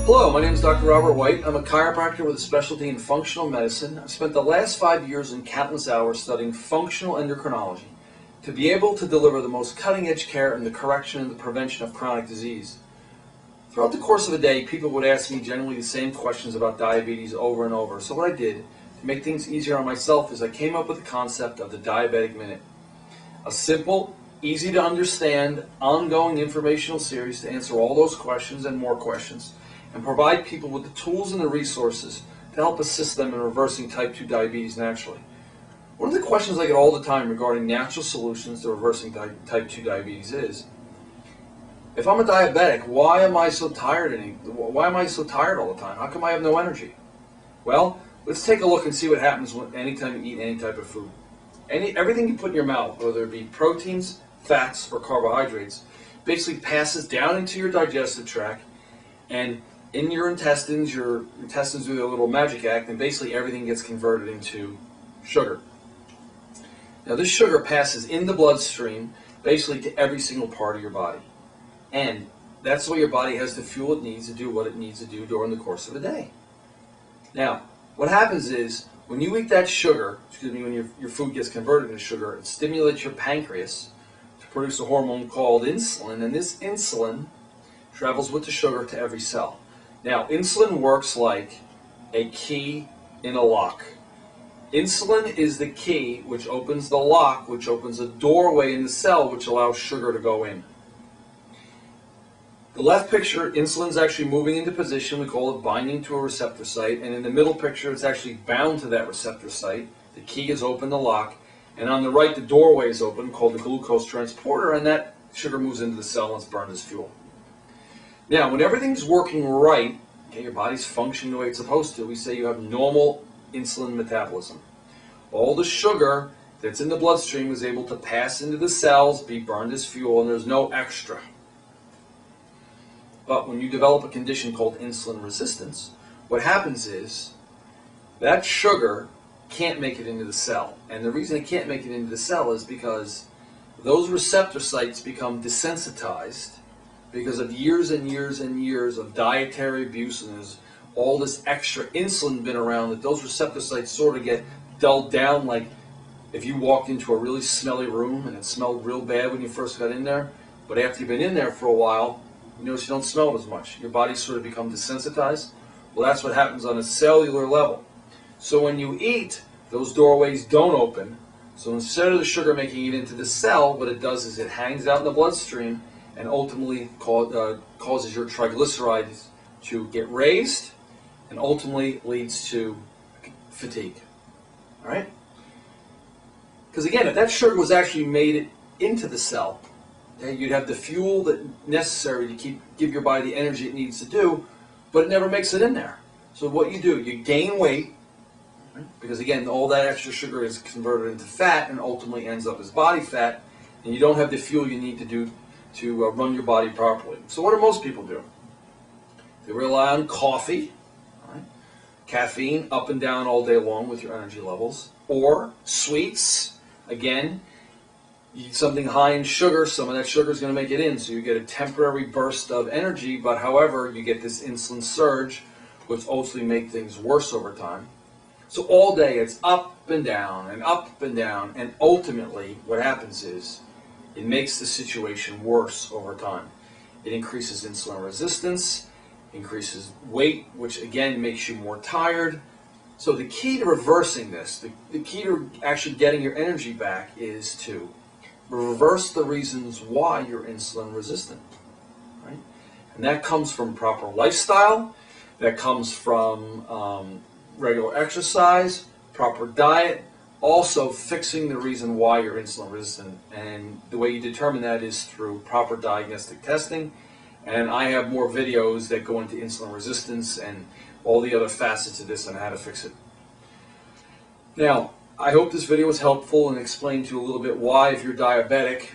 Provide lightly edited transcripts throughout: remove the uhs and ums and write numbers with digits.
Hello, my name is Dr. Robert White. I'm a chiropractor with a specialty in functional medicine. I've spent the last 5 years and countless hours studying functional endocrinology to be able to deliver the most cutting-edge care in the correction and the prevention of chronic disease. Throughout the course of a day, people would ask me generally the same questions about diabetes over and over. So what I did to make things easier on myself is I came up with the concept of the Diabetic Minute. A simple, easy to understand, ongoing informational series to answer all those questions and more questions, and provide people with the tools and the resources to help assist them in reversing type 2 diabetes naturally. One of the questions I get all the time regarding natural solutions to reversing type 2 diabetes is, if I'm a diabetic, why am I so tired all the time? How come I have no energy? Well, let's take a look and see what happens anytime you eat any type of food. Everything you put in your mouth, whether it be proteins, fats, or carbohydrates, basically passes down into your digestive tract, and in your intestines do their little magic act, and basically everything gets converted into sugar. Now this sugar passes in the bloodstream basically to every single part of your body. And that's why your body has the fuel it needs to do what it needs to do during the course of a day. Now, what happens is, when you eat that sugar, when your food gets converted into sugar, it stimulates your pancreas to produce a hormone called insulin, and this insulin travels with the sugar to every cell. Now, insulin works like a key in a lock. Insulin is the key which opens the lock, which opens a doorway in the cell, which allows sugar to go in. The left picture, insulin is actually moving into position. We call it binding to a receptor site. And in the middle picture, it's actually bound to that receptor site. The key is open the lock. And on the right, the doorway is open, called the glucose transporter, and that sugar moves into the cell and it's burned as fuel. Now, when everything's working right, okay, your body's functioning the way it's supposed to, we say you have normal insulin metabolism. All the sugar that's in the bloodstream is able to pass into the cells, be burned as fuel, and there's no extra. But when you develop a condition called insulin resistance, what happens is that sugar can't make it into the cell. And the reason it can't make it into the cell is because those receptor sites become desensitized because of years and years and years of dietary abuse, and there's all this extra insulin been around that those receptor sites sort of get dulled down, like if you walked into a really smelly room and it smelled real bad when you first got in there, but after you've been in there for a while, you notice you don't smell it as much. Your body sort of becomes desensitized. Well, that's what happens on a cellular level. So when you eat, those doorways don't open. So instead of the sugar making it into the cell, what it does is it hangs out in the bloodstream and ultimately causes your triglycerides to get raised, and ultimately leads to fatigue. All right? Because again, if that sugar was actually made into the cell, okay, you'd have the fuel necessary to give your body the energy it needs to do, but it never makes it in there. So what you do, you gain weight, right? Because again, all that extra sugar is converted into fat and ultimately ends up as body fat, and you don't have the fuel you need to do to run your body properly. So what do most people do? They rely on coffee, right? Caffeine up and down all day long with your energy levels, or sweets. Again, you eat something high in sugar, some of that sugar is going to make it in, so you get a temporary burst of energy, but however, you get this insulin surge, which ultimately makes things worse over time. So all day it's up and down and up and down, and ultimately what happens is it makes the situation worse over time. It increases insulin resistance, increases weight, which again makes you more tired. So the key to reversing this, the key to actually getting your energy back, is to reverse the reasons why you're insulin resistant, right? And that comes from proper lifestyle, that comes from regular exercise, proper diet, also fixing the reason why you're insulin resistant. And the way you determine that is through proper diagnostic testing. And I have more videos that go into insulin resistance and all the other facets of this and how to fix it. Now, I hope this video was helpful and explained to you a little bit why, if you're diabetic,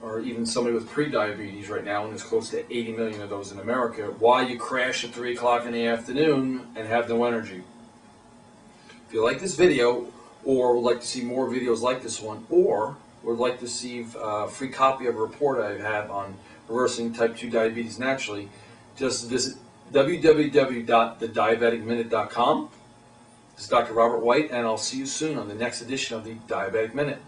or even somebody with pre-diabetes right now, and there's close to 80 million of those in America, why you crash at 3 o'clock in the afternoon and have no energy. If you like this video, or would like to see more videos like this one, or would like to receive a free copy of a report I have on reversing type 2 diabetes naturally, just visit www.thediabeticminute.com. This is Dr. Robert White, and I'll see you soon on the next edition of the Diabetic Minute.